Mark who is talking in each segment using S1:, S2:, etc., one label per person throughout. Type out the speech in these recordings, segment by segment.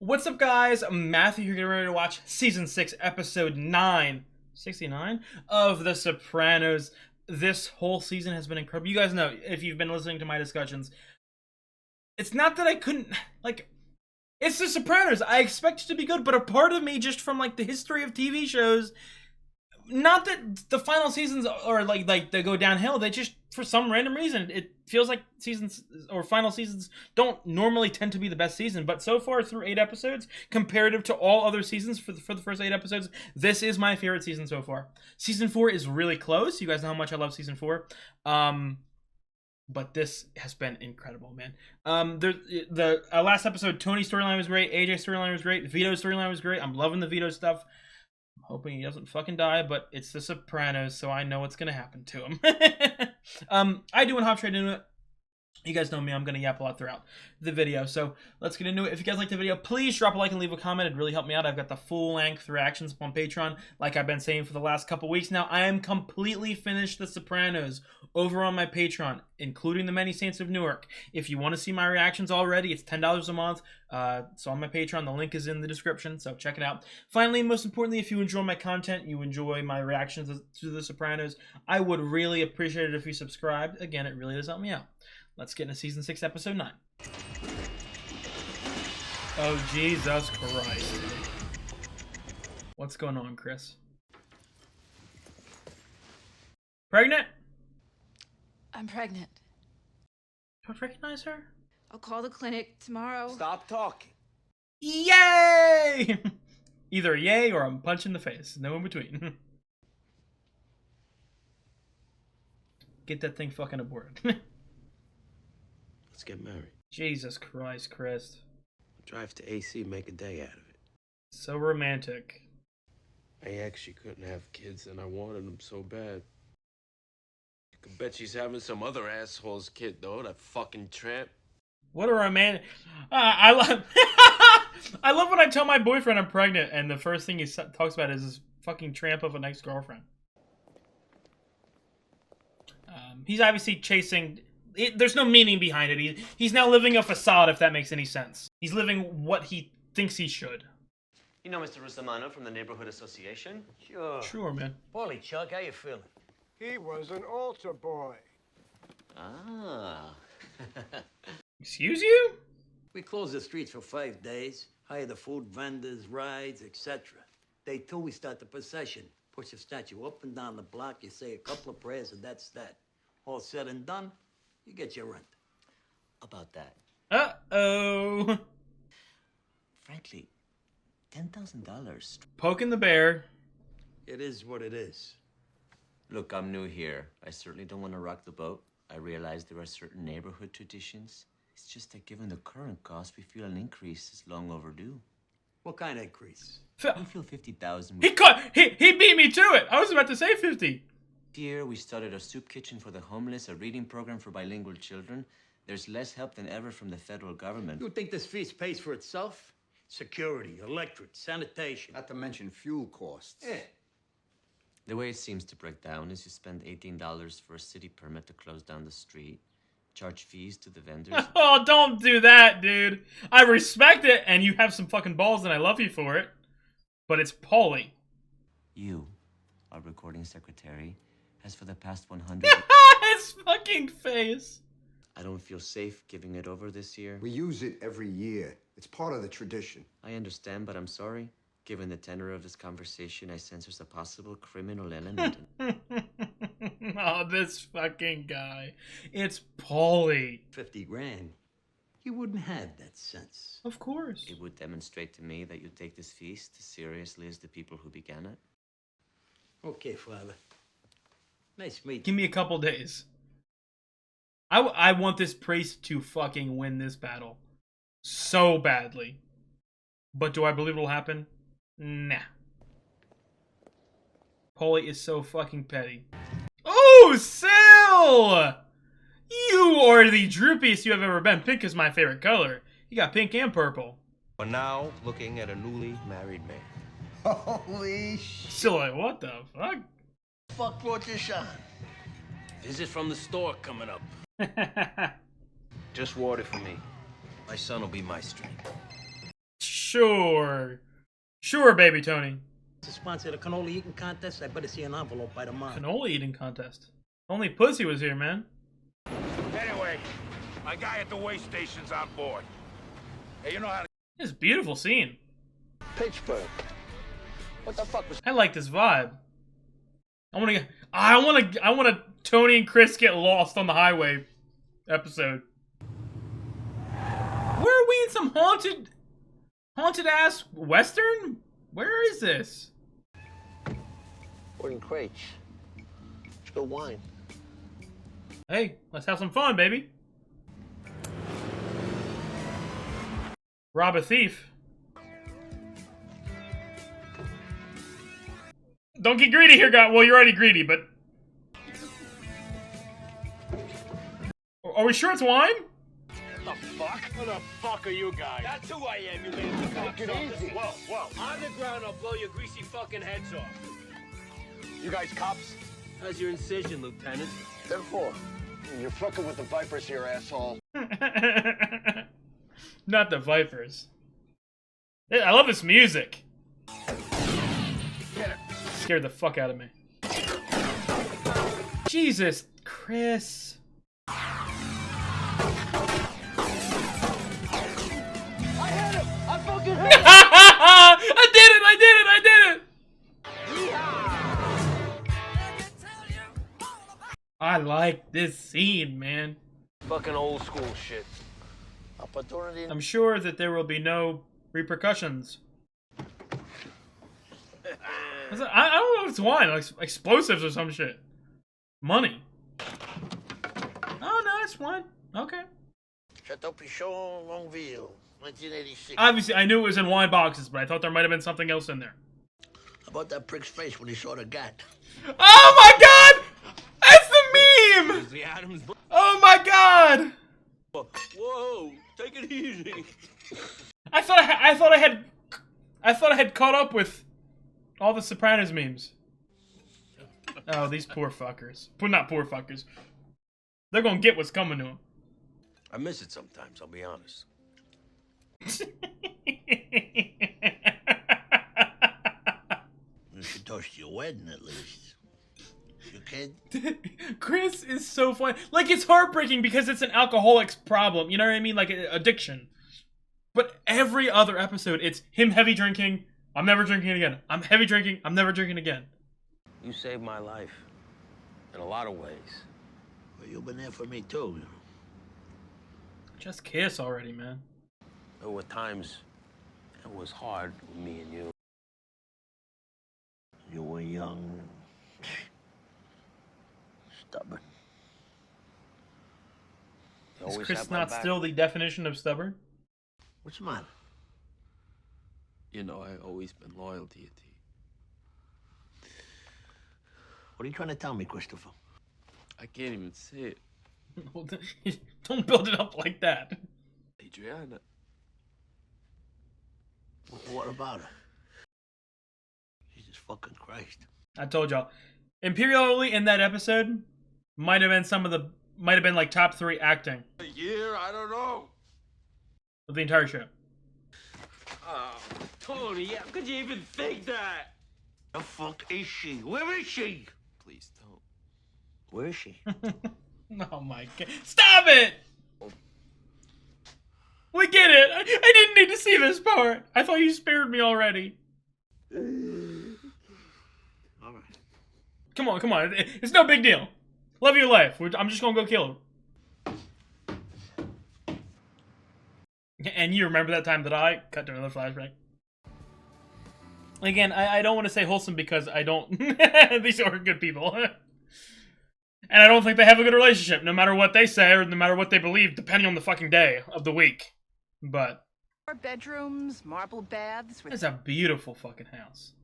S1: What's up, guys? Matthew here, getting ready to watch Season 6, Episode 9, 69 of The Sopranos. This whole season has been incredible. You guys know, if you've been listening to my discussions, it's not that I couldn't, it's The Sopranos. I expect it to be good, but a part of me, just from, the history of TV shows, not that the final seasons are like they go downhill, they just, for some random reason, it feels like seasons or final seasons don't normally tend to be the best season. But so far, through 8 episodes, comparative to all other seasons for the first 8 episodes, this is my favorite season so far. Season 4 is really close. You guys know how much I love season 4. But this has been incredible, man. The last episode, Tony's storyline was great. AJ's storyline was great. Vito's storyline was great. I'm loving the Vito stuff. I'm hoping he doesn't fucking die, but it's The Sopranos, so I know what's gonna happen to him. I do want to hop straight into it. You guys know me, I'm gonna yap a lot throughout the video, so let's get into it. If you guys like the video, please drop a like and leave a comment. It'd really help me out. I've got the full-length reactions on Patreon, like I've been saying for the last couple weeks now. I am completely finished The Sopranos over on my Patreon, including the Many Saints of Newark. If you want to see my reactions already, it's $10 a month. So on my Patreon, the link is in the description, so check it out. Finally, most importantly, if you enjoy my content, you enjoy my reactions to The Sopranos, I would really appreciate it if you subscribed. Again, it really does help me out. Let's get into Season 6, Episode 9. Oh, Jesus Christ. What's going on, Chris? Pregnant?
S2: I'm pregnant.
S1: Don't recognize her?
S2: I'll call the clinic tomorrow.
S3: Stop talking.
S1: Yay! Either yay or I'm punching in the face. No in between. Get that thing fucking aborted.
S3: Let's get married.
S1: Jesus Christ, Chris.
S3: Drive to AC, make a day out of it.
S1: So romantic.
S3: My ex, she couldn't have kids, and I wanted them so bad. You can bet she's having some other asshole's kid, though, that fucking tramp.
S1: What a romantic... I love... I love when I tell my boyfriend I'm pregnant, and the first thing he talks about is this fucking tramp of an ex-girlfriend. He's obviously chasing... There's no meaning behind it. He's now living a facade, if that makes any sense. He's living what he thinks he should.
S4: You know Mr. Rustamano from the Neighborhood Association?
S5: Sure.
S1: Sure, man.
S5: Morning, Chuck. How you feeling?
S6: He was an altar boy.
S4: Ah.
S1: Excuse you?
S5: We close the streets for 5 days, hire the food vendors, rides, etc. Day 2, we start the procession. Push the statue up and down the block, you say a couple of prayers, and that's that. All said and done, you get your rent.
S4: About that.
S1: Uh-oh.
S4: Frankly, $10,000.
S1: Poking the bear.
S5: It is what it is.
S4: Look, I'm new here. I certainly don't want to rock the boat. I realize there are certain neighborhood traditions. It's just that given the current cost, we feel an increase is long overdue.
S5: What kind of increase?
S4: We feel 50,000.
S1: He beat me to it. I was about to say 50.
S4: Here, we started a soup kitchen for the homeless, a reading program for bilingual children. There's less help than ever from the federal government.
S5: You think this feast pays for itself? Security, electric, sanitation.
S7: Not to mention fuel costs.
S5: Yeah.
S4: The way it seems to break down is you spend $18 for a city permit to close down the street, charge fees to the vendors.
S1: Oh, don't do that, dude. I respect it, and you have some fucking balls, and I love you for it. But it's Paulie.
S4: You, our recording secretary, has for the past 100...
S1: His fucking face.
S4: I don't feel safe giving it over this year.
S7: We use it every year. It's part of the tradition.
S4: I understand, but I'm sorry. Given the tenor of this conversation, I sense there's a possible criminal element.
S1: Oh, this fucking guy. It's Paulie.
S5: 50 grand. You wouldn't have that sense.
S1: Of course.
S4: It would demonstrate to me that you take this feast as seriously as the people who began it.
S5: Okay, Father. Nice meeting
S1: Give me a couple days. I want this priest to fucking win this battle. So badly. But do I believe it'll happen? Nah. Paulie is so fucking petty. Oh, Sil! You are the droopiest you have ever been. Pink is my favorite color. You got pink and purple.
S8: We're now looking at a newly married man.
S7: Holy
S1: Still like, what the fuck?
S5: Fuck brought you shine. Visit from the store coming up.
S8: Just water for me. My son will be my strength.
S1: Sure. Sure, baby Tony.
S5: To sponsor the cannoli eating contest, I better see an envelope by tomorrow.
S1: Cannoli eating contest. Only Pussy was here, man.
S9: Anyway, my guy at the way station's on board. Hey, you know how to...
S1: This is a beautiful scene.
S3: Pittsburgh. What the fuck was...
S1: I like this vibe. I want to Tony and Chris get lost on the highway episode. Where are we in some haunted ass western? Where is this?
S3: We're in crates. Let's go wine.
S1: Hey, let's have some fun, baby. Rob a thief. Don't get greedy here, guy. Well, you're already greedy, but... Are we sure it's wine?
S9: What the fuck? What the fuck are you guys? That's who I am, you little fuck. Easy. Whoa. On the ground, I'll blow your greasy fucking heads off. You guys cops?
S3: How's your incision, Lieutenant?
S9: Therefore, you're fucking with the Vipers here, asshole.
S1: Not the Vipers. I love this music.
S9: Get it.
S1: Scared the fuck out of me. Jesus, Chris.
S9: I hit him! I fucking hit him!
S1: I did it! I like this scene, man.
S3: Fucking old school shit. Opportunity.
S1: I'm sure that there will be no repercussions. I don't know if it's wine, like explosives or some shit. Money. Oh no, it's wine. Okay.
S3: Chateaubriand, Longueville, 1986.
S1: Obviously, I knew it was in wine boxes, but I thought there might have been something else in there.
S3: How about that prick's face when he saw the gat?
S1: Oh my god! That's the meme!
S3: The Adams.
S1: Oh my god!
S3: Whoa, take it easy.
S1: I thought I had caught up with all the Sopranos memes. Oh, these poor fuckers. Not poor fuckers. They're gonna get what's coming to them.
S3: I miss it sometimes, I'll be honest. You should toast your wedding at least. You kid?
S1: Chris is so funny. Like, it's heartbreaking because it's an alcoholic's problem. You know what I mean? Like, addiction. But every other episode, it's him heavy drinking. I'm never drinking again. I'm heavy drinking. I'm never drinking again.
S3: You saved my life. In a lot of ways. Well, you've been there for me too, you know.
S1: Just kiss already, man.
S3: There were times it was hard with me and you. You were young. Stubborn. You
S1: Is
S3: always
S1: Chris
S3: had my
S1: not
S3: back.
S1: still the definition of stubborn?
S5: What's the matter?
S3: You know, I've always been loyal to you, T.
S5: What are you trying to tell me, Christopher?
S3: I can't even say it.
S1: Don't build it up like that.
S3: Adriana.
S5: What about her? Jesus fucking Christ.
S1: I told y'all. Imperially in that episode might have been like top 3 acting
S3: A year? I don't know.
S1: of the entire show.
S3: Oh, Tony, how could you even think that?
S5: The fuck is she? Where is she?
S3: Please don't.
S5: Where is she?
S1: Oh my god. Stop it! We get it. I didn't need to see this part. I thought you spared me already.
S5: All right.
S1: Come on. It's no big deal. Love your life. I'm just gonna go kill her. And you remember that time that I cut to another flashback? Again, I don't want to say wholesome because I don't... These are good people. And I don't think they have a good relationship, no matter what they say or no matter what they believe, depending on the fucking day of the week. But...
S10: Our bedrooms, marble baths with
S1: it's a beautiful fucking house.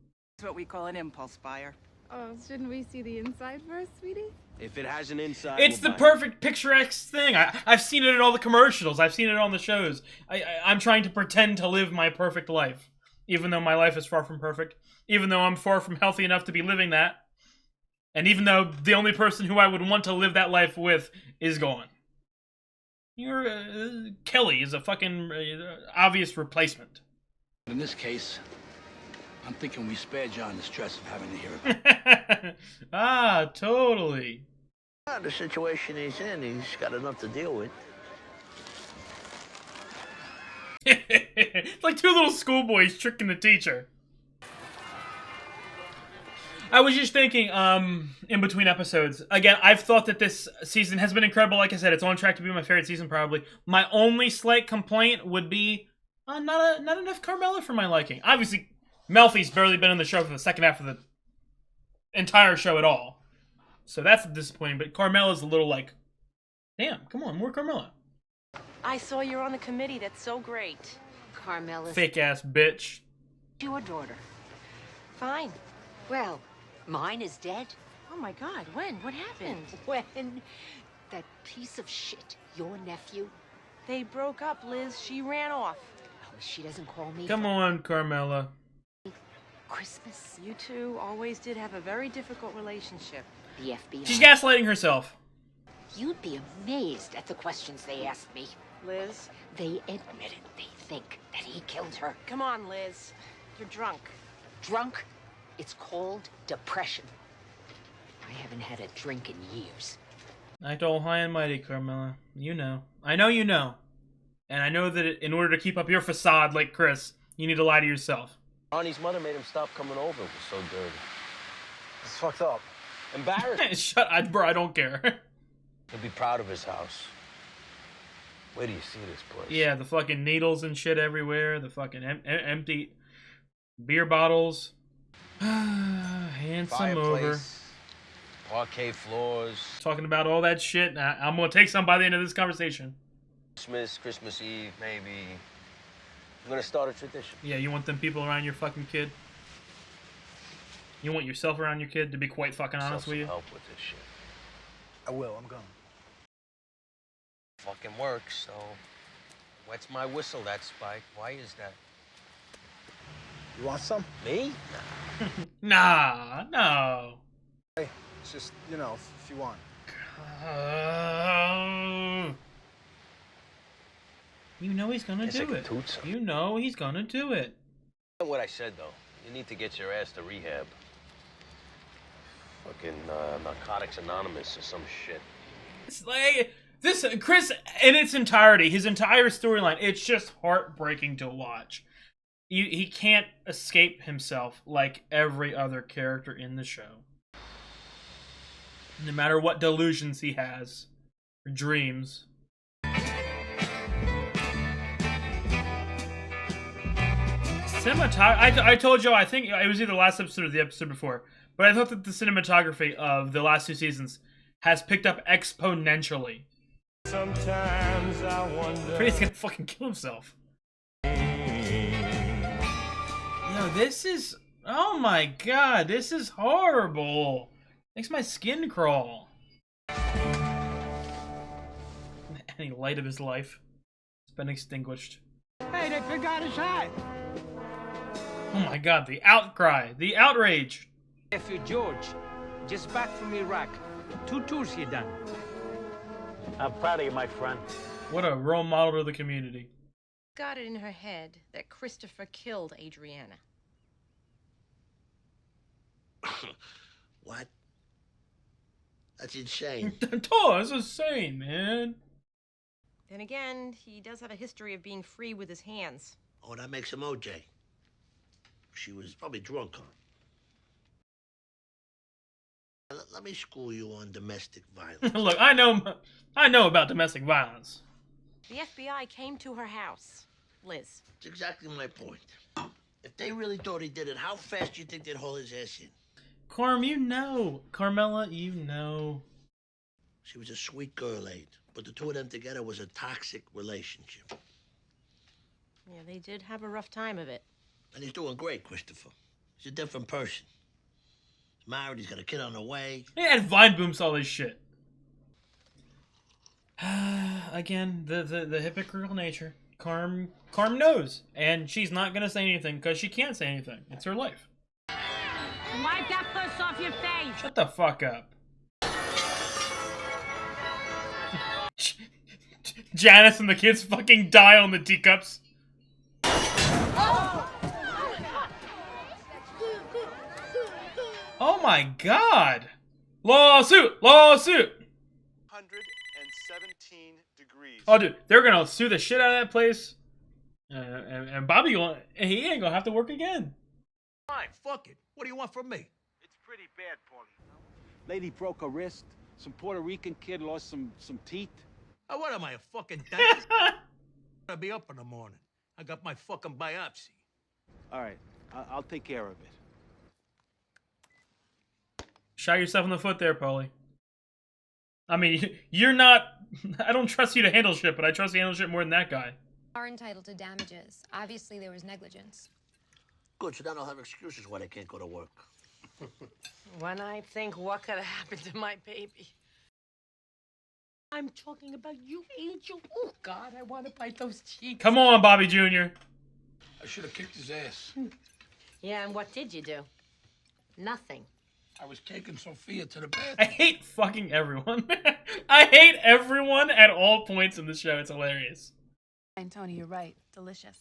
S10: what we call an impulse buyer.
S2: Oh, shouldn't we see the inside first, sweetie?
S3: If it has an inside,
S1: It's the perfect picturesque thing. I've seen it in all the commercials. I've seen it on the shows. I'm trying to pretend to live my perfect life. Even though my life is far from perfect. Even though I'm far from healthy enough to be living that. And even though the only person who I would want to live that life with is gone. Kelly is a fucking obvious replacement.
S9: In this case, I'm thinking we spare John the stress of having to hear about it.
S1: Ah, totally.
S5: The situation he's in, he's got enough to deal with.
S1: It's like two little schoolboys tricking the teacher. I was just thinking, in between episodes, again, I've thought that this season has been incredible. Like I said, it's on track to be my favorite season, probably. My only slight complaint would be not enough Carmela for my liking. Obviously, Melfi's barely been in the show for the second half of the entire show at all. So that's disappointing, but Carmela's a little like, damn, come on, more Carmela.
S11: I saw you're on the committee. That's so great.
S12: Carmela's
S1: Fake-ass bitch.
S12: your daughter.
S11: Fine.
S12: Well, mine is dead.
S11: Oh my God, when? What happened?
S12: When that piece of shit, your nephew,
S11: They broke up, Liz. She ran off.
S12: oh, she doesn't call me
S1: Come
S12: for
S1: on, Carmela.
S12: Christmas.
S11: You two always did have a very difficult relationship.
S12: The FBI.
S1: She's gaslighting herself.
S12: You'd be amazed at the questions they asked me.
S11: Liz?
S12: They admitted they think that he killed her.
S11: Come on, Liz. You're drunk.
S12: Drunk? It's called depression. I haven't had a drink in years.
S1: Act all high and mighty, Carmela. You know. I know you know. And I know that in order to keep up your facade like Chris, you need to lie to yourself.
S3: Ronnie's mother made him stop coming over. It was so dirty.
S9: It's fucked up.
S3: Embarrassing.
S1: Shut up, bro. I don't care.
S3: He'll be proud of his house. Where do you see this place?
S1: Yeah, the fucking needles and shit everywhere. The fucking empty beer bottles. Hand some over.
S3: Fireplace, parquet floors.
S1: Talking about all that shit. I'm gonna take some by the end of this conversation.
S3: Christmas Eve, maybe. I'm gonna start a tradition.
S1: Yeah, you want them people around your fucking kid? You want yourself around your kid, to be quite fucking honest with you?
S3: Help with this shit.
S9: I will, I'm going.
S3: Fucking works, so. What's my whistle, that Spike? Why is that?
S9: You want some?
S3: Me?
S1: Nah, no.
S9: Hey, it's just, you know, if you want.
S1: You know he's gonna
S3: Guess I
S1: do
S3: can
S1: it.
S3: toot some.
S1: You know he's gonna do it.
S3: What I said, though. You need to get your ass to rehab. Fucking Narcotics Anonymous or some shit.
S1: It's like this Chris in its entirety, his entire storyline. It's just heartbreaking to watch. He can't escape himself like every other character in the show. No matter what delusions he has, or dreams. I told you, I think it was either the last episode or the episode before, but I thought that the cinematography of the last two seasons has picked up exponentially.
S9: Sometimes I wonder.
S1: He's gonna fucking kill himself. Yo, this is... Oh my god, this is horrible. Makes my skin crawl. Any light of his life has been extinguished.
S6: Hey, they took out his hat.
S1: Oh my god, the outcry, the outrage.
S13: Nephew George, just back from Iraq. 2 tours he done.
S5: I'm proud of you, my friend.
S1: What a role model to the community.
S11: Got it in her head that Christopher killed Adriana.
S5: What? That's insane.
S1: That's insane, man.
S11: Then again, he does have a history of being free with his hands.
S5: Oh, that makes him OJ. She was probably drunk, huh? Let me school you on domestic violence.
S1: Look, I know about domestic violence.
S11: The FBI came to her house, Liz.
S5: That's exactly my point. If they really thought he did it, how fast do you think they'd haul his ass in?
S1: Carm, you know. Carmela, you know.
S5: She was a sweet girl, Aid. But the two of them together was a toxic relationship.
S11: Yeah, they did have a rough time of it.
S5: And he's doing great, Christopher. He's a different person. He's married, he's got a kid on the way.
S1: Yeah, and Vine booms all this shit. Again, the hypocritical nature. Carm knows. And she's not gonna say anything because she can't say anything. It's her life.
S11: Wipe that puss off your face!
S1: Shut the fuck up. Janice and the kids fucking die on the teacups. my god! Lawsuit! Lawsuit!
S14: 117 degrees.
S1: Oh, dude, they're gonna sue the shit out of that place. And Bobby, he ain't gonna have to work again.
S5: Fine, fuck it. What do you want from me?
S9: It's pretty bad, Paulie. Lady broke her wrist. Some Puerto Rican kid lost some teeth.
S5: Oh, what am I, a fucking dentist? I'll be up in the morning. I got my fucking biopsy.
S9: All right, I'll take care of it.
S1: Shot yourself in the foot there, Paulie. I mean, you're not... I don't trust you to handle shit, but I trust you to handle shit more than that guy.
S15: Are entitled to damages. Obviously, there was negligence.
S5: Good, so then I'll have excuses why I can't go to work.
S10: When I think what could have happened to my baby. I'm talking about you, Angel. Oh, God, I want to bite those cheeks.
S1: Come on, Bobby Jr.
S5: I should have kicked his ass.
S11: Yeah, and what did you do? Nothing.
S5: I was taking Sophia to the bathroom.
S1: I hate fucking everyone. I hate everyone at all points in this show. It's hilarious.
S2: And Tony, you're right. Delicious.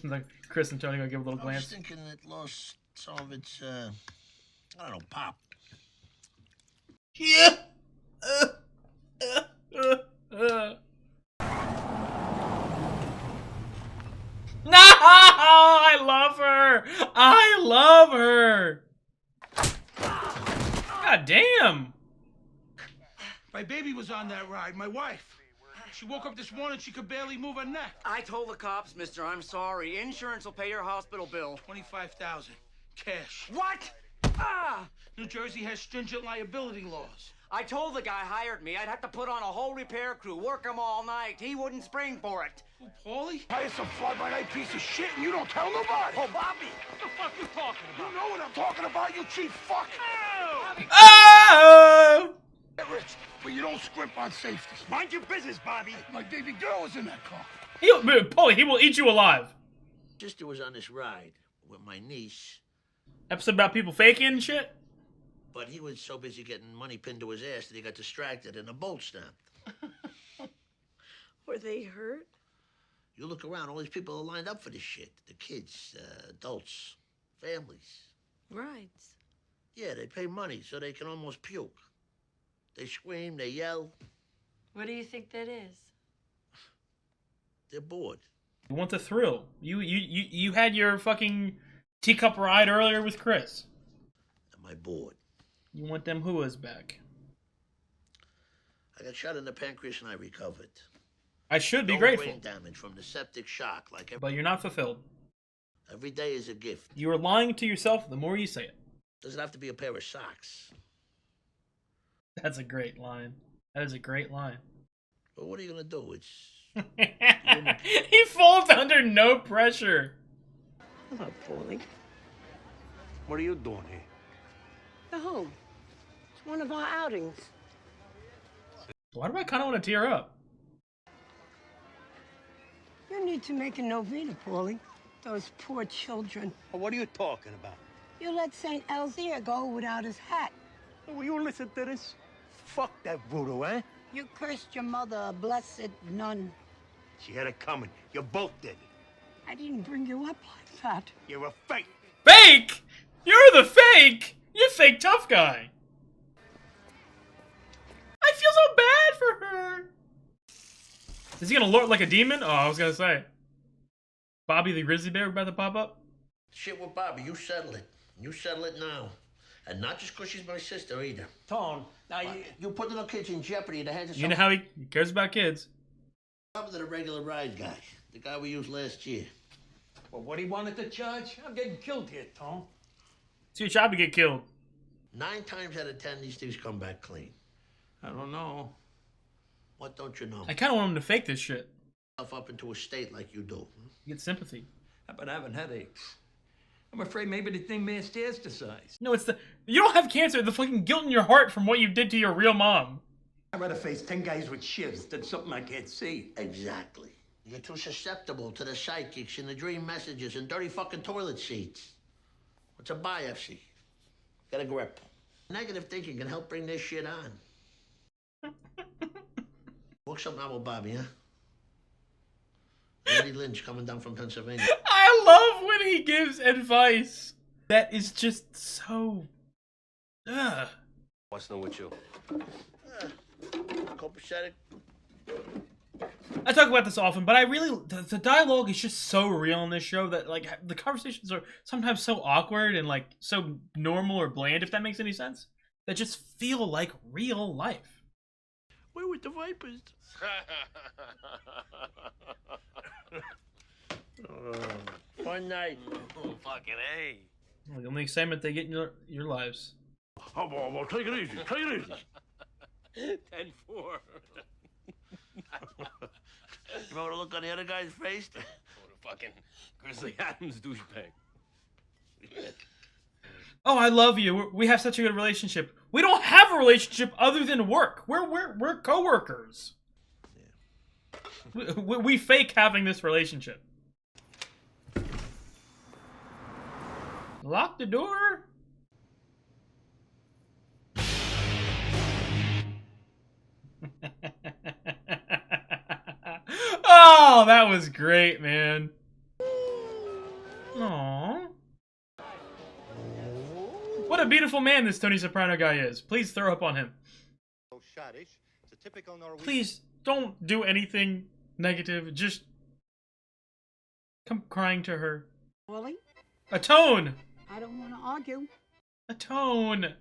S1: Like Chris and Tony gonna give a little
S5: I was
S1: glance.
S5: thinking it lost some of its, I don't know, pop.
S1: Yeah. No, I love her. I love her. God damn.
S5: My baby was on that ride, my wife. She woke up this morning, she could barely move her neck.
S16: I told the cops, mister, I'm sorry. Insurance will pay your hospital bill.
S5: $25,000, cash.
S16: What? Ah!
S5: New Jersey has stringent liability laws.
S16: I told the guy hired me I'd have to put on a whole repair crew, work him all night. He wouldn't spring for it.
S5: Who, Paulie?
S9: Hire some fly-by-night piece of shit and you don't tell nobody.
S5: Oh, Bobby! What the fuck you talking about?
S9: You know what I'm talking about, you cheap fuck.
S1: Oh!
S9: Get rich, but you don't scrimp on safety.
S5: Mind your business, Bobby.
S9: My baby girl was in that car.
S1: Paulie, he will eat you alive.
S5: Sister was on this ride with my niece,
S1: Episode about people faking shit.
S5: but he was so busy getting money pinned to his ass that he got distracted and a bolt snapped.
S10: Were they hurt?
S5: You look around, all these people are lined up for this shit. The kids, adults, families.
S10: Right.
S5: Yeah, they pay money so they can almost puke. They scream, they yell.
S10: What do you think that is?
S5: They're bored.
S1: You want the thrill. You had your fucking teacup ride earlier with Chris.
S5: Am I bored?
S1: You want them hooas back.
S5: I got shot in the pancreas and I recovered.
S1: I should be
S5: No
S1: grateful.
S5: brain damage from the septic shock.
S1: But you're not fulfilled.
S5: Every day is a gift.
S1: You are lying to yourself the more you say it.
S5: Doesn't have to be a pair of socks.
S1: That's a great line. That is a great line.
S5: But what are you gonna do? It's
S1: He folds under no pressure.
S10: Hello, Paulie.
S9: What are you doing here?
S10: The home. It's one of our outings.
S1: Why do I kind of want to tear up?
S6: You need to make a novena, Paulie. Those poor children.
S5: Well, what are you talking about?
S6: You let St. Elzir go without his hat.
S5: Will you listen to this? Fuck that voodoo, eh?
S6: You cursed your mother, a blessed nun.
S5: She had it coming. You both did it.
S6: I didn't bring you up like that.
S5: You're a fake.
S1: Fake? You're the fake! You fake tough guy. I feel so bad for her. Is he gonna lord like a demon? Oh, I was gonna say. Bobby the grizzly bear about to pop up?
S5: Shit with Bobby, you settle it. You settle it now. And not just because she's my sister either.
S9: Tone,
S5: Now, you put little kids in jeopardy in the hands of
S1: You know how he cares about kids.
S5: What happened to the regular ride guy? The guy we used last year.
S9: Well, what he wanted to charge? I'm getting killed here, Tone.
S1: It's your job to get killed.
S5: 9 times out of 10, these things come back clean.
S9: I don't know.
S5: What don't you know?
S1: I kind of want him to fake this shit.
S5: Up into a state like you do.
S1: Get sympathy.
S9: I've been having headaches. I'm afraid maybe the thing metastasized.
S1: No, it's the... You don't have cancer. The fucking guilt in your heart from what you did to your real mom.
S9: I'd rather face 10 guys with shivs than something I can't see.
S5: Exactly. You're too susceptible to the psychics and the dream messages and dirty fucking toilet seats. What's a biopsy? Get a grip. Negative thinking can help bring this shit on. Work something out with Bobby, huh? Andy Lynch coming down from Pennsylvania.
S1: I love when he gives advice. That is just so Ugh.
S3: What's new with you? Copacetic.
S1: I talk about this often, but I really the dialogue is just so real in this show that like the conversations are sometimes so awkward and like so normal or bland, if that makes any sense. That just feel like real life.
S9: Where with the vipers? Fun night.
S3: Oh, fucking A.
S1: The only excitement they get in your lives.
S9: Oh, well, take it easy. Take it easy.
S3: 10-4. You remember the look on the other guy's face? Oh, the fucking Grizzly Adams douchebag.
S1: Oh, I love you. We have such a good relationship. We don't have a relationship other than work. We're coworkers. We fake having this relationship. Lock the door. Oh, that was great, man. Aww. What a beautiful man this Tony Soprano guy is. Please throw up on him. Please don't do anything negative. Just come crying to her.
S6: Paulie,
S1: Atone.
S6: I don't want to argue.
S1: Atone.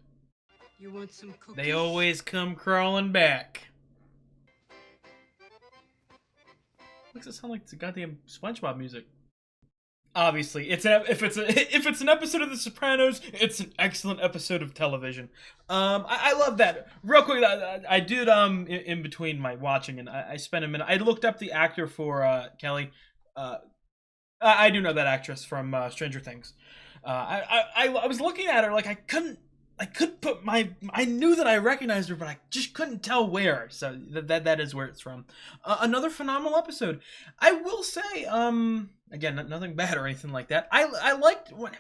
S6: You want some cookies?
S1: They always come crawling back. Makes it sound like it's goddamn SpongeBob music. Obviously, if it's an episode of The Sopranos, it's an excellent episode of television. I love that. Real quick, I did in between my watching, and I spent a minute. I looked up the actor for Kelly. I do know that actress from Stranger Things. I was looking at her like I couldn't put I knew that I recognized her, but I just couldn't tell where. So that is where it's from. Another phenomenal episode. I will say, again, nothing bad or anything like that. I liked when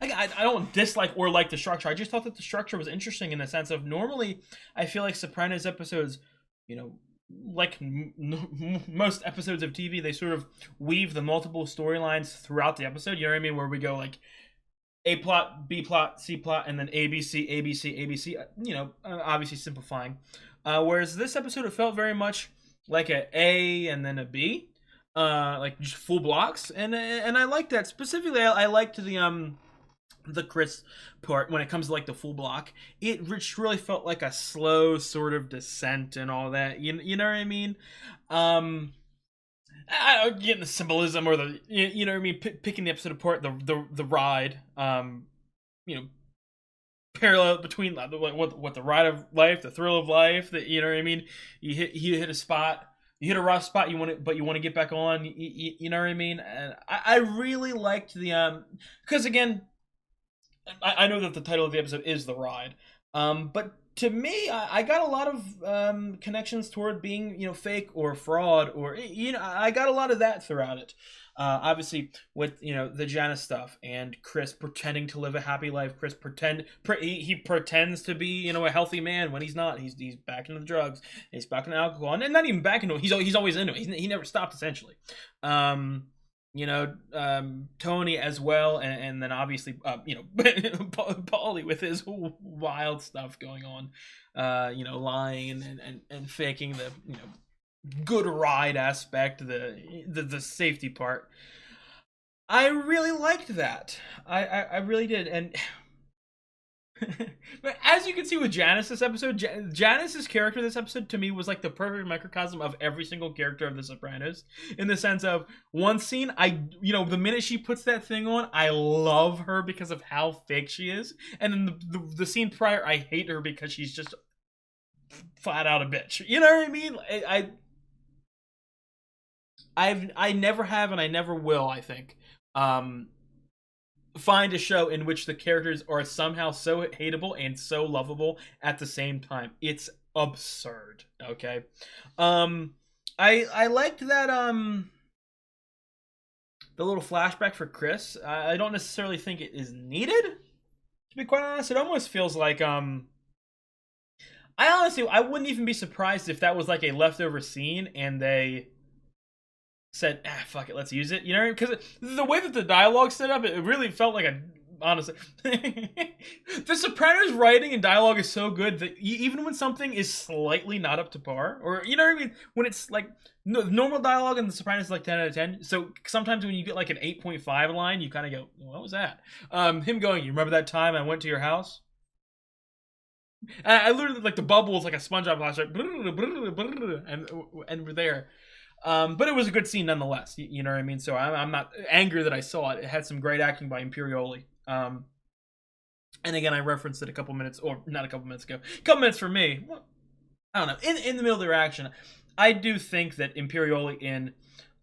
S1: I don't dislike or like the structure. I just thought that the structure was interesting in the sense of normally I feel like Sopranos episodes, you know, like most episodes of TV, they sort of weave the multiple storylines throughout the episode. You know what I mean? Where we go like A plot, B plot, C plot, and then ABC, ABC, ABC. You know, obviously simplifying. Whereas this episode, it felt very much like A and then a B, like just full blocks, and I like that specifically. I liked the Chris part when it comes to like the full block. It just really felt like a slow sort of descent and all that. You know what I mean? I don't get the symbolism or the you know what I mean, picking the episode apart, the ride, you know, parallel between what the ride of life, the thrill of life, that you know what I mean. You hit a spot, you hit a rough spot, you want to get back on. You know what I mean. And I really liked the because again, I know that the title of the episode is The Ride, but to me, I got a lot of connections toward being, you know, fake or fraud, or, you know, I got a lot of that throughout it. Obviously, with, you know, the Janice stuff and Chris pretending to live a happy life. Chris he pretends to be, you know, a healthy man when he's not. He's back into the drugs. He's back into alcohol, and not even back into it. He's always into it. He never stopped, essentially. You know, Tony as well, and then obviously, you know, Paulie with his wild stuff going on, you know, lying and faking the, you know, good ride aspect, the safety part. I really liked that. I really did, and but as you can see with Janice this episode, Janice's character this episode to me was like the perfect microcosm of every single character of The Sopranos, in the sense of one scene, you know, the minute she puts that thing on, I love her because of how fake she is, and then the scene prior, I hate her because she's just flat out a bitch. You know what I mean? I never have, and I never will, I think, find a show in which the characters are somehow so hateable and so lovable at the same time. It's absurd. Okay. I liked that the little flashback for Chris. I don't necessarily think it is needed, to be quite honest. It almost feels like I wouldn't even be surprised if that was like a leftover scene and they said, fuck it, let's use it, you know, because the way that the dialogue set up, it really felt like honestly. The Sopranos writing and dialogue is so good that even when something is slightly not up to par, or you know what I mean, when it's like normal dialogue in The Sopranos is like 10 out of 10. So sometimes when you get like an 8.5 line, you kind of go, "What was that?" Him going, "You remember that time I went to your house?" I literally like the bubble is like a SpongeBob flash, like, and we're there. But it was a good scene nonetheless. You know what I mean? So I'm not angry that I saw it. It had some great acting by Imperioli. And again, I referenced it a couple minutes, or not a couple minutes ago. A couple minutes for me. Well, I don't know. In the middle of their action, I do think that Imperioli in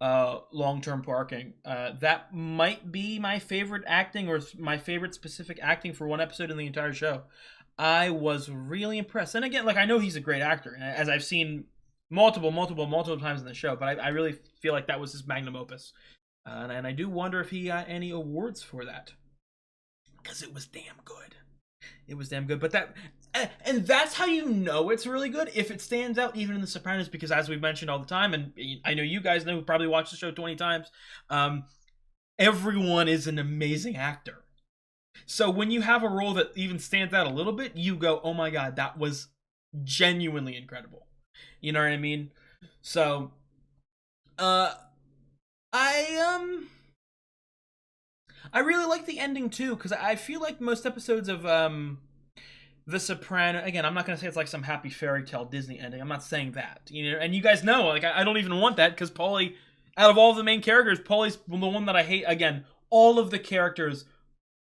S1: long-term parking, that might be my favorite acting, or my favorite specific acting for one episode in the entire show. I was really impressed. And again, like, I know he's a great actor, as I've seen multiple times in the show, but I really feel like that was his magnum opus. And I do wonder if he got any awards for that. Because it was damn good. It was damn good. But that... And that's how you know it's really good, if it stands out even in The Sopranos, because as we've mentioned all the time, and I know you guys know, who probably watched the show 20 times, everyone is an amazing actor. So when you have a role that even stands out a little bit, you go, oh my god, that was genuinely incredible. You know what I mean? So, I really like the ending too, because I feel like most episodes of The Sopranos, again, I'm not gonna say it's like some happy fairy tale Disney ending. I'm not saying that, you know. And you guys know, like, I don't even want that, because Paulie, out of all the main characters, Paulie's the one that I hate. Again, all of the characters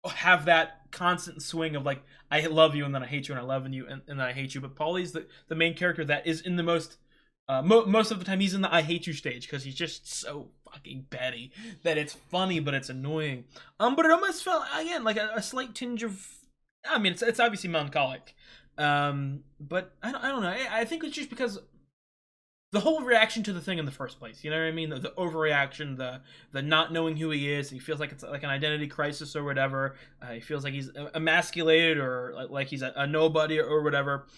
S1: have that constant swing of like, I love you and then I hate you, and I love you and then I hate you. But Paulie's the main character that is in the most most of the time he's in the I hate you stage, because he's just so fucking petty that it's funny but it's annoying. But it almost felt, again, like a slight tinge of, I mean, it's obviously melancholic, but I don't know. I think it's just because the whole reaction to the thing in the first place, you know what I mean? The overreaction, the not knowing who he is. He feels like it's like an identity crisis or whatever. He feels like he's emasculated, or like he's a nobody or whatever.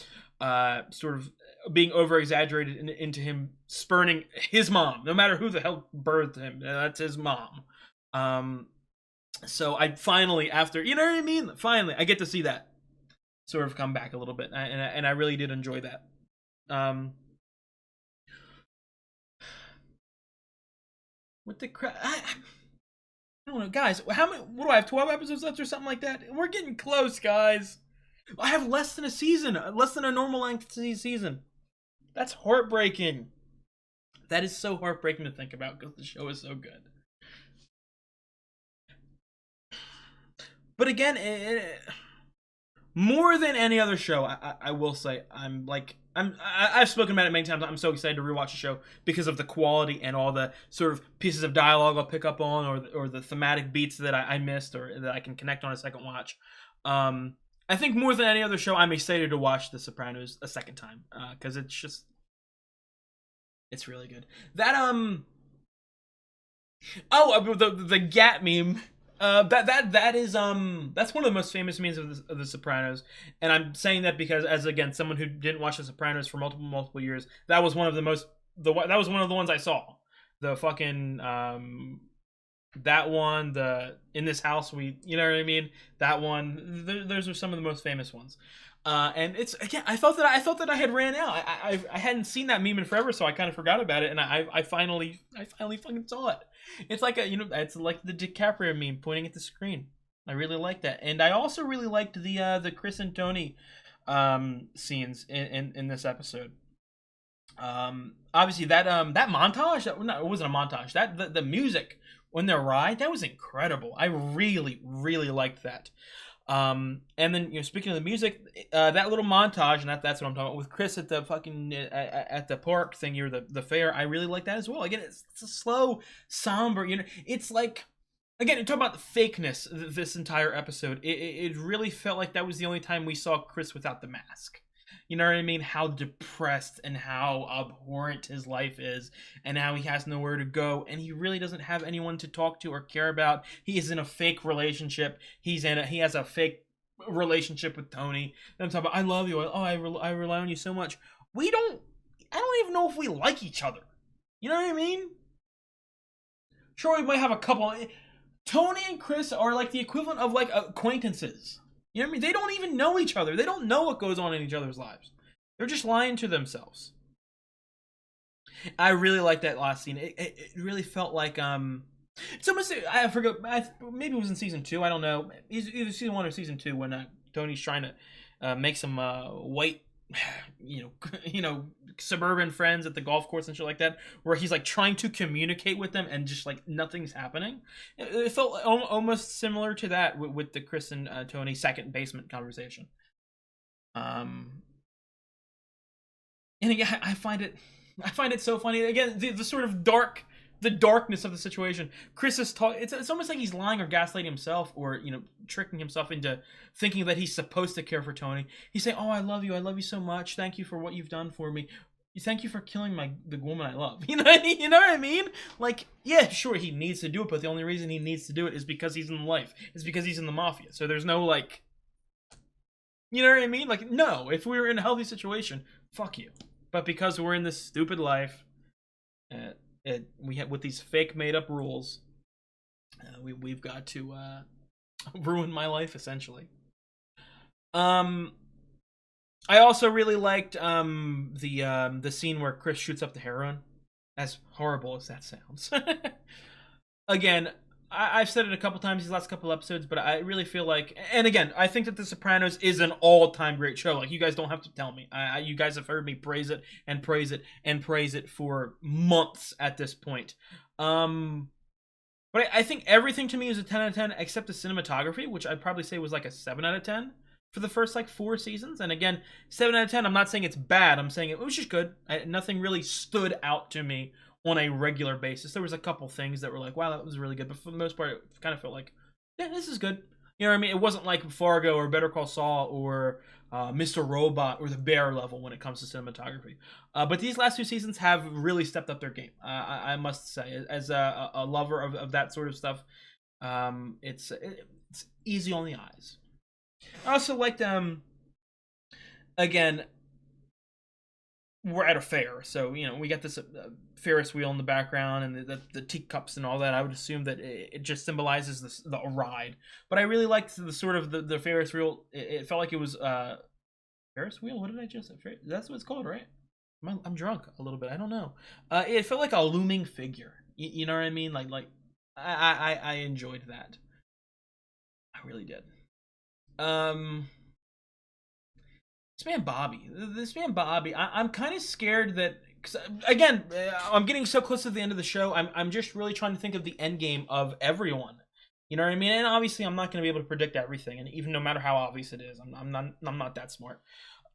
S1: Sort of being over exaggerated into him spurning his mom, no matter who the hell birthed him. That's his mom. So I finally, after, you know what I mean? Finally, I get to see that sort of come back a little bit, and I really did enjoy that. What the crap? I don't know, guys. How many? What do I have? 12 episodes left or something like that? We're getting close, guys. I have less than a season, less than a normal length season. That's heartbreaking. That is so heartbreaking to think about, because the show is so good. But again, more than any other show, I will say, I've spoken about it many times. I'm so excited to rewatch the show because of the quality and all the sort of pieces of dialogue I'll pick up on, or the thematic beats that I missed, or that I can connect on a second watch. I think more than any other show, I'm excited to watch The Sopranos a second time, because it's really good. That the Gat meme. That is that's one of the most famous memes of the Sopranos, and I'm saying that because, as again, someone who didn't watch The Sopranos for multiple years, that was one of the ones I saw. The fucking that one, the in this house we, you know what I mean, that one. Those are some of the most famous ones. And it's, again, I thought that I had ran out. I hadn't seen that meme in forever, so I kind of forgot about it, and I finally fucking saw it. It's like it's like the DiCaprio meme pointing at the screen. I really like that, and I also really liked the Chris and Tony scenes in this episode. Obviously that montage, it wasn't a montage. That the music when they're ride, that was incredible. I really liked that. And then, speaking of the music, that little montage, and that's what I'm talking about, with Chris at the fucking at the park thing here, the fair. I really like that as well. Again, it's a slow, somber. It's like, again, talking about the fakeness. This entire episode, it really felt like that was the only time we saw Chris without the mask. You know what I mean? How depressed and how abhorrent his life is, and how he has nowhere to go, and he really doesn't have anyone to talk to or care about. He is in a fake relationship. He has a fake relationship with Tony. And I'm talking about, I love you. I rely on you so much. I don't even know if we like each other. You know what I mean? Sure, we might have a couple. Tony and Chris are like the equivalent of like acquaintances. You know what I mean? They don't even know each other. They don't know what goes on in each other's lives. They're just lying to themselves. I really like that last scene. It really felt like it's almost, I forgot, maybe it was in season 2. I don't know. Either season 1 or season 2 when Tony's trying to make some white, suburban friends at the golf course and shit like that, where he's like trying to communicate with them and just like nothing's happening. It felt almost similar to that with the Chris and Tony second basement conversation. And again, I find it so funny. Again, the sort of the darkness of the situation. Chris is it's almost like he's lying or gaslighting himself, or tricking himself into thinking that he's supposed to care for Tony. He's saying, "Oh, I love you so much. Thank you for what you've done for me. Thank you for killing the woman I love." You know what I mean? Like, yeah, sure, he needs to do it, but the only reason he needs to do it is because he's in life. It's because he's in the mafia. So there's no like, you know what I mean? Like, no, if we were in a healthy situation, fuck you. But because we're in this stupid life, we have with these fake made up rules, we've got to ruin my life essentially. I also really liked the scene where Chris shoots up the heroin. As horrible as that sounds. Again, I've said it a couple times these last couple episodes, but I really feel like, and again, I think that The Sopranos is an all-time great show. Like, you guys don't have to tell me. You guys have heard me praise it and praise it and praise it for months at this point. But I think everything to me is a 10 out of 10 except the cinematography, which I'd probably say was like a 7 out of 10 for the first like 4 seasons. And again, 7 out of 10, I'm not saying it's bad. I'm saying it was just good. Nothing really stood out to me on a regular basis. There was a couple things that were like, wow, that was really good. But for the most part, it kind of felt like, yeah, this is good. You know what I mean? It wasn't like Fargo or Better Call Saul or Mr. Robot or The Bear level when it comes to cinematography. But these last 2 seasons have really stepped up their game. I must say, as a lover of that sort of stuff, it's easy on the eyes. I also liked, again, we're at a fair, so we got this Ferris wheel in the background and the teacups and all that. I would assume that it just symbolizes the ride, but I really liked the sort of the Ferris wheel. It felt like it was Ferris wheel. What did I just say? That's what it's called, right? I'm drunk a little bit. I don't know. It felt like a looming figure. You know what I mean? Like I enjoyed that. I really did. This man Bobby, I'm kind of scared that, cause again, I'm getting so close to the end of the show. I'm just really trying to think of the end game of everyone. You know what I mean? And obviously, I'm not going to be able to predict everything, and even no matter how obvious it is, I'm not that smart.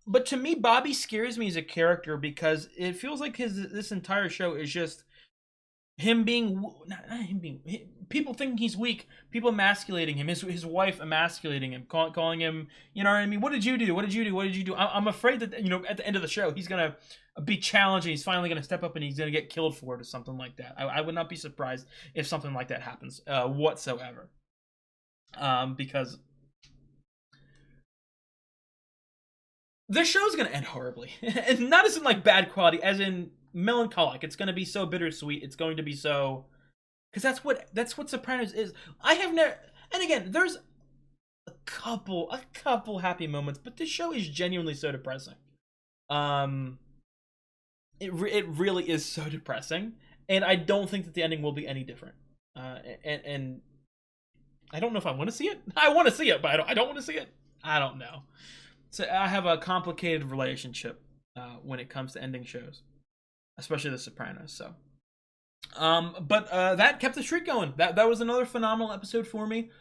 S1: But to me, Bobby scares me as a character because it feels like this entire show is just him being, not him being, people thinking he's weak, people emasculating him, his wife emasculating him, calling him, you know what I mean? What did you do? What did you do? What did you do? I'm afraid that, at the end of the show, he's going to be challenged and he's finally going to step up and he's going to get killed for it or something like that. I would not be surprised if something like that happens whatsoever. Because this show's going to end horribly. And not as in like bad quality, as in melancholic. It's going to be so bittersweet. It's going to be so, because that's what Sopranos is. I have never, and again, there's a couple happy moments, but this show is genuinely so depressing. It really is so depressing, and I don't think that the ending will be any different. And I don't know if I want to see it. I want to see it, but I don't want to see it. I don't know. So I have a complicated relationship when it comes to ending shows, especially The Sopranos. So, but that kept the streak going. That was another phenomenal episode for me.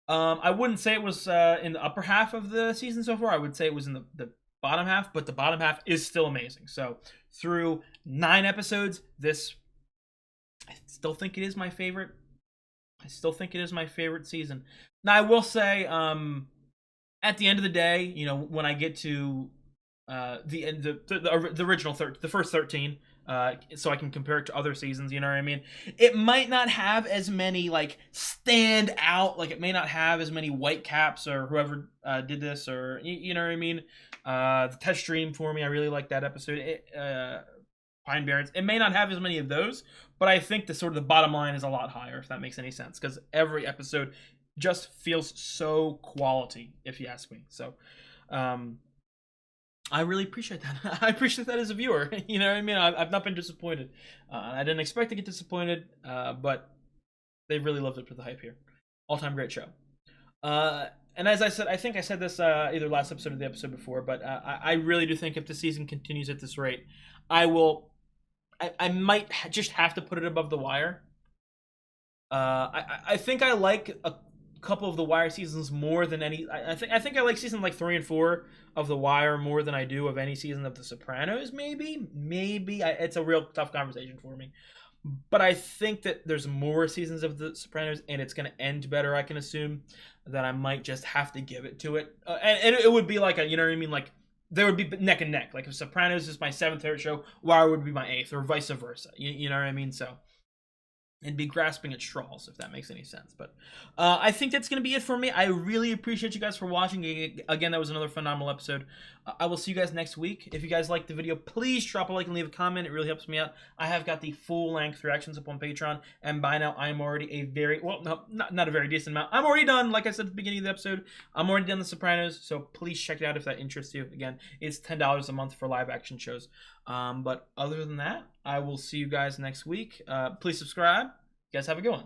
S1: I wouldn't say it was in the upper half of the season so far. I would say it was in the bottom half, but the bottom half is still amazing. So through 9 episodes, I still think it is my favorite. I still think it is my favorite season. Now I will say, at the end of the day, when I get to the end, the original the first 13. So I can compare it to other seasons, you know what I mean? It might not have as many, like, stand out, like, it may not have as many white caps or whoever did this, or, you know what I mean? The Test Stream for me, I really like that episode. Pine Barrens, it may not have as many of those, but But I think the sort of the bottom line is a lot higher, if that makes any sense, because every episode just feels so quality, if you ask me. So, I really appreciate that. I appreciate that as a viewer. You know what I mean? I've not been disappointed. I didn't expect to get disappointed, but they really lived up to the hype here. All-time great show. And as I said, I think I said this either last episode or the episode before, but I really do think if the season continues at this rate, I might just have to put it above The Wire. I think I like a couple of The Wire seasons more than any. I think I like season like 3 and 4 of The Wire more than I do of any season of The Sopranos. Maybe it's a real tough conversation for me. But I think that there's more seasons of The Sopranos, and it's going to end better, I can assume, that I might just have to give it to it. And it would be like a, you know what I mean? Like, there would be neck and neck. Like, if Sopranos is my 7th favorite show, Wire would be my 8th, or vice versa. You know what I mean? So, and be grasping at straws, if that makes any sense. But I think that's going to be it for me. I really appreciate you guys for watching. Again, that was another phenomenal episode. I will see you guys next week. If you guys liked the video, please drop a like and leave a comment. It really helps me out. I have got the full-length reactions up on Patreon, and by now I'm already a very, well, no, not a very decent amount. I'm already done, like I said at the beginning of the episode. I'm already done The Sopranos, so please check it out if that interests you. Again, it's $10 a month for live-action shows. But other than that, I will see you guys next week. Please subscribe. You guys have a good one.